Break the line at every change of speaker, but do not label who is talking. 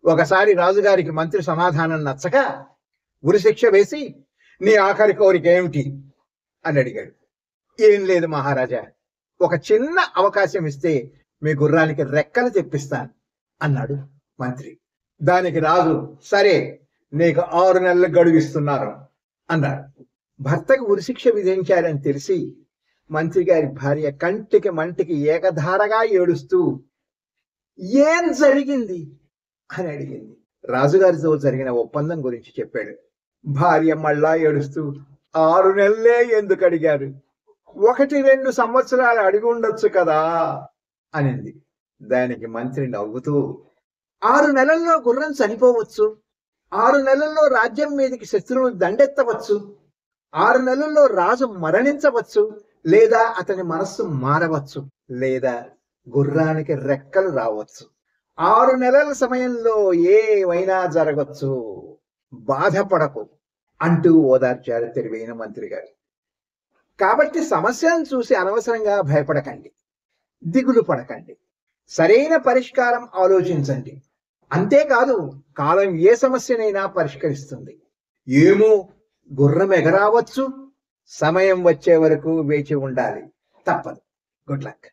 ఒకసారి రాజుగారికి మంత్రి సమాధానం నచ్చక ఉరిశిక్ష వేసి, నీ ఆఖరి కోరిక ఏమిటి అని అడిగాడు. ఏం లేదు మహారాజా, ఒక చిన్న అవకాశం ఇస్తే మీ గుర్రానికి రెక్కలు తెప్పిస్తాను అన్నాడు మంత్రి. దానికి రాజు, సరే, నీకు 6 నెలలు గడువిస్తున్నారు అన్నాడు. భర్తకు ఉరిశిక్ష విధించారని తెలిసి మంత్రి గారి భార్య కంటికి మంటికి ఏకధారగా ఏడుస్తూ, ఏం జరిగింది అని అడిగింది. రాజుగారితో జరిగిన ఒప్పందం గురించి చెప్పాడు. భార్య మళ్ళా ఏడుస్తూ, 6 నెలలే ఎందుకు అడిగారు, 1-2 సంవత్సరాలు అడిగి ఉండొచ్చు కదా అనింది. దానికి మంత్రి నవ్వుతూ, 6 నెలల్లో గుర్రం చనిపోవచ్చు, 6 నెలల్లో రాజ్యం మీదకి శత్రువులు దండెత్తవచ్చు, 6 నెలల్లో రాజు మరణించవచ్చు, లేదా అతని మనస్సు మారవచ్చు, లేదా గుర్రానికి రెక్కలు రావచ్చు. 6 నెలల సమయంలో ఏమైనా జరగచ్చు, బాధపడకు అంటూ ఓదార్చారు తెలివైన మంత్రి గారు. కాబట్టి సమస్యను చూసి అనవసరంగా భయపడకండి, దిగులు పడకండి, సరైన పరిష్కారం ఆలోచించండి. అంతేకాదు, కాలం ఏ సమస్యనైనా పరిష్కరిస్తుంది. ఏమో, గుర్రం ఎగరావచ్చు, సమయం వచ్చే వరకు వేచి ఉండాలి, తప్పదు. Good luck.